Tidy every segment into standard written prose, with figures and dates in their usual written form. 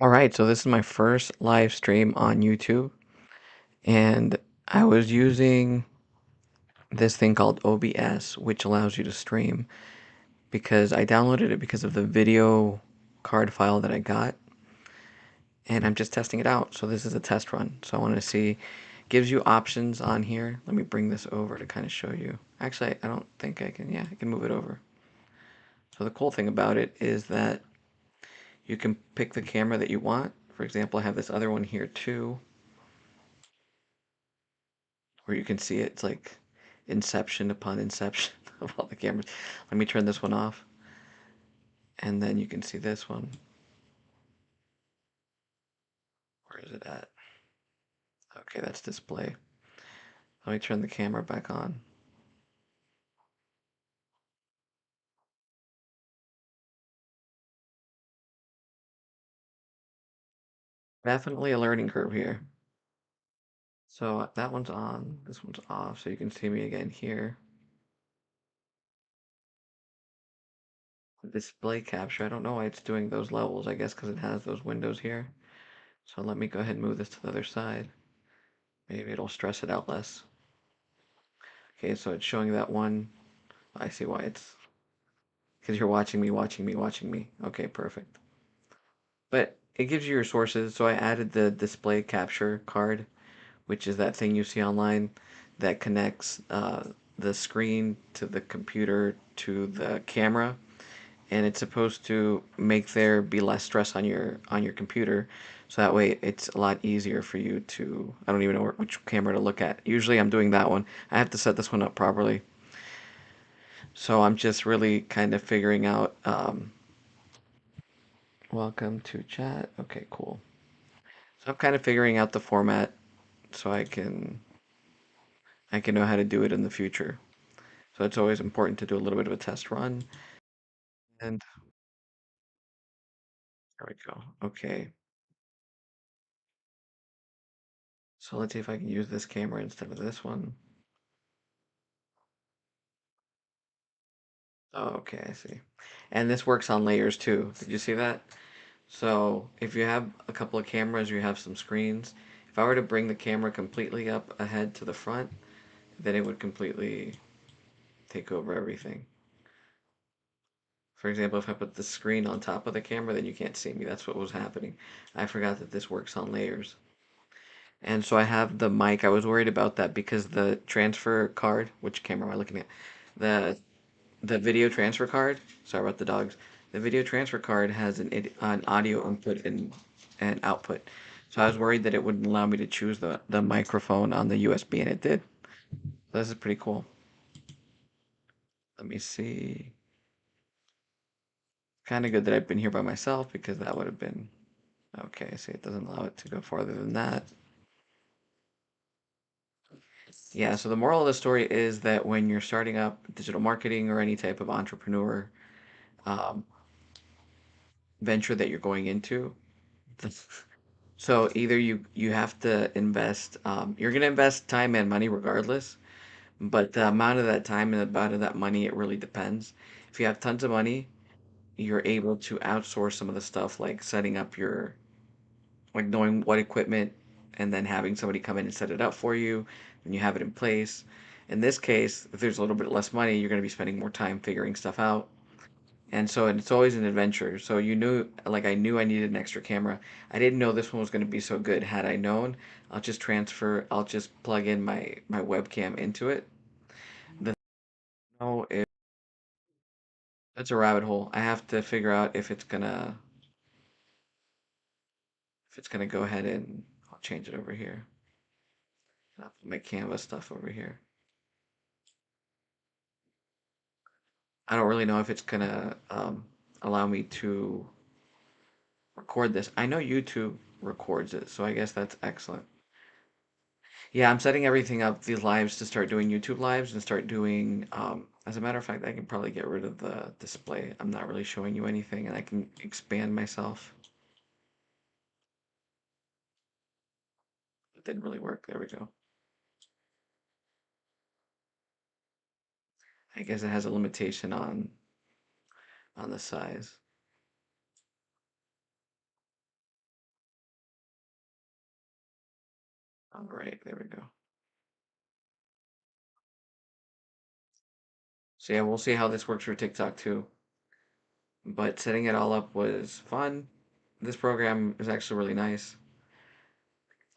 All right, so this is my first live stream on YouTube, and I was using this thing called OBS, which allows you to stream because I downloaded it because of the video card file that I got, and I'm just testing it out. So this is a test run. So I wanted to see, gives you options on here. Let me bring this over to kind of show you. Actually, I don't think I can. Yeah, I can move it over. So the cool thing about it is that you can pick the camera that you want. For example, I have this other one here too, where you can see it's like inception upon inception of all the cameras. Let me turn this one off, and then you can see this one. Where is it at? Okay, that's display. Let me turn the camera back on. Definitely a learning curve here. So that one's on, this one's off, so you can see me again here. Display capture, I don't know why it's doing those levels, I guess because it has those windows here. So let me go ahead and move this to the other side. Maybe it'll stress it out less. Okay, so it's showing that one. I see why it's, because you're watching me, watching me, watching me. Okay, perfect. But it gives you your sources. So I added the display capture card, which is that thing you see online that connects the screen to the computer to the camera, and it's supposed to make there be less stress on your computer, so that way it's a lot easier for you to. I don't even know which camera to look at. Usually I'm doing that one. I have to set this one up properly. So I'm just really kind of figuring out. Welcome to chat. Okay, cool. So I'm kind of figuring out the format so I can know how to do it in the future. So it's always important to do a little bit of a test run. And there we go. Okay. So let's see if I can use this camera instead of this one. Oh, okay, I see. And this works on layers too. Did you see that? So if you have a couple of cameras, you have some screens. If I were to bring the camera completely up ahead to the front, then it would completely take over everything. For example, if I put the screen on top of the camera, then you can't see me. That's what was happening. I forgot that this works on layers. And so I have the mic. I was worried about that because the transfer card, which camera am I looking at? The the video transfer card. Sorry about the dogs. The video transfer card has an audio input and output. So I was worried that it wouldn't allow me to choose the microphone on the USB, and it did. So this is pretty cool. Let me see. Kind of good that I've been here by myself because that would have been okay. See, it doesn't allow it to go farther than that. Yeah, so the moral of the story is that when you're starting up digital marketing or any type of entrepreneur um, venture that you're going into, so either you have to invest, you're going to invest time and money regardless, but the amount of that time and the amount of that money, it really depends. If you have tons of money, you're able to outsource some of the stuff like setting up your, like knowing what equipment and then having somebody come in and set it up for you, and you have it in place. In this case, if there's a little bit less money, you're going to be spending more time figuring stuff out. And so it's always an adventure. So you knew, like I knew I needed an extra camera. I didn't know this one was going to be so good. Had I known, I'll just plug in my webcam into it. The no, it, that's a rabbit hole. I have to figure out if it's gonna go ahead and I'll change it over here. I'll put my Canva stuff over here. I don't really know if it's gonna allow me to record this. I know YouTube records it, so I guess that's excellent. Yeah, I'm setting everything up, these lives, to start doing YouTube lives and start doing, as a matter of fact, I can probably get rid of the display. I'm not really showing you anything and I can expand myself. It didn't really work. There we go. I guess it has a limitation on the size. All right, there we go. So yeah, we'll see how this works for TikTok too. But setting it all up was fun. This program is actually really nice.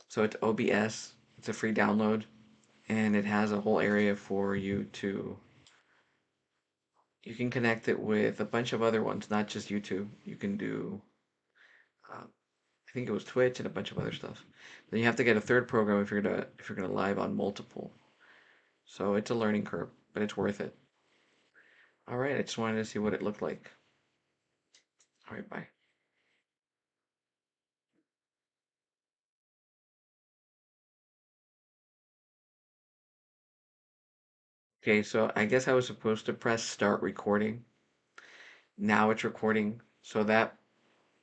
So it's OBS. It's a free download, and it has a whole area for you to. You can connect it with a bunch of other ones, not just YouTube. You can do, I think it was Twitch and a bunch of other stuff. Then you have to get a third program if you're gonna live on multiple. So it's a learning curve, but it's worth it. All right, I just wanted to see what it looked like. All right, bye. Okay, so I guess I was supposed to press start recording. Now it's recording. So that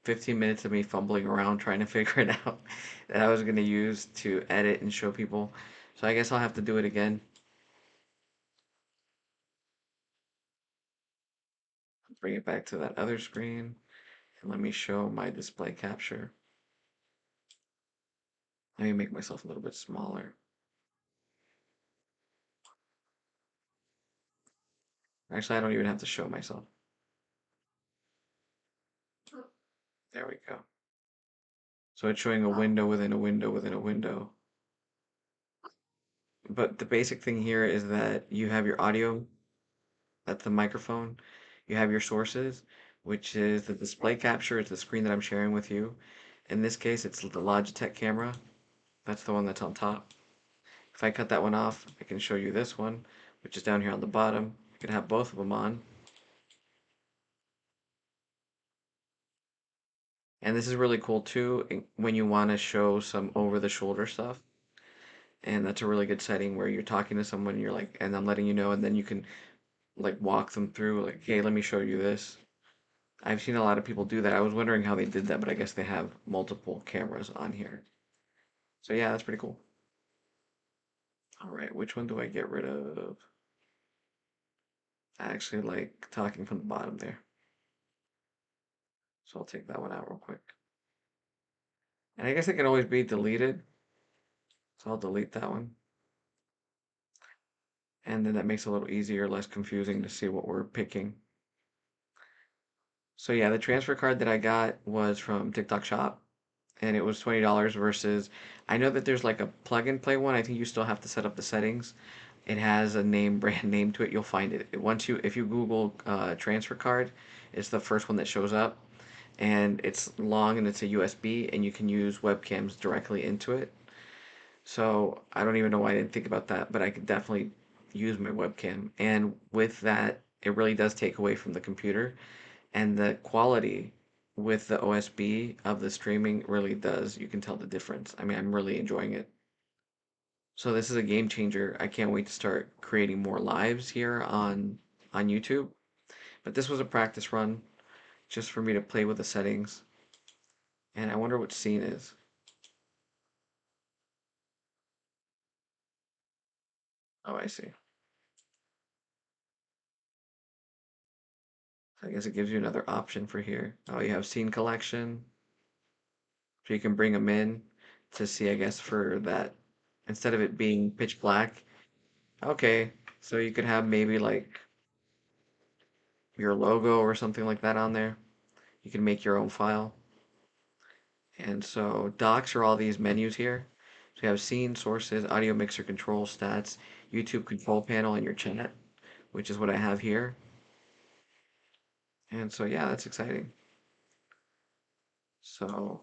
15 minutes of me fumbling around trying to figure it out that I was going to use to edit and show people. So I guess I'll have to do it again. Bring it back to that other screen and let me show my display capture. Let me make myself a little bit smaller. Actually, I don't even have to show myself. There we go. So it's showing a window within a window within a window. But the basic thing here is that you have your audio, that's the microphone. You have your sources, which is the display capture, it's the screen that I'm sharing with you. In this case, it's the Logitech camera. That's the one that's on top. If I cut that one off, I can show you this one, which is down here on the bottom. You can have both of them on. And this is really cool too when you want to show some over-the-shoulder stuff. And that's a really good setting where you're talking to someone, you're like, and I'm letting you know, and then you can like walk them through, like, hey, let me show you this. I've seen a lot of people do that. I was wondering how they did that, but I guess they have multiple cameras on here. So yeah, that's pretty cool. All right, which one do I get rid of? I actually like talking from the bottom there. So I'll take that one out real quick. And I guess it can always be deleted. So I'll delete that one. And then that makes it a little easier, less confusing to see what we're picking. So yeah, the transfer card that I got was from TikTok Shop, and it was $20 versus I know that there's like a plug and play one. I think you still have to set up the settings. It has a name, brand name to it. You'll find it. Once you, if you Google transfer card, it's the first one that shows up, and it's long and it's a USB, and you can use webcams directly into it. So I don't even know why I didn't think about that, but I could definitely use my webcam. And with that, it really does take away from the computer, and the quality with the OSB of the streaming really does. You can tell the difference. I mean, I'm really enjoying it. So this is a game changer. I can't wait to start creating more lives here on YouTube. But this was a practice run just for me to play with the settings. And I wonder what scene is. Oh, I see. So I guess it gives you another option for here. Oh, you have scene collection. So you can bring them in to see, I guess, for that. Instead of it being pitch black. Okay. So you could have maybe like your logo or something like that on there. You can make your own file. And so docs are all these menus here. So you have scene, sources, audio mixer control, stats, YouTube control panel, and your chat, which is what I have here. And so yeah, that's exciting. So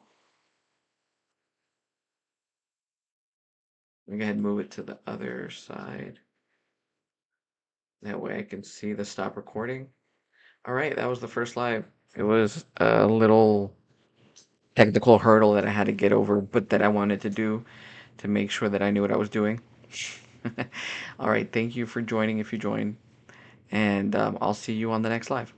let me go ahead and move it to the other side. That way I can see the stop recording. All right, that was the first live. It was a little technical hurdle that I had to get over, but that I wanted to do to make sure that I knew what I was doing. All right, thank you for joining if you joined, and I'll see you on the next live.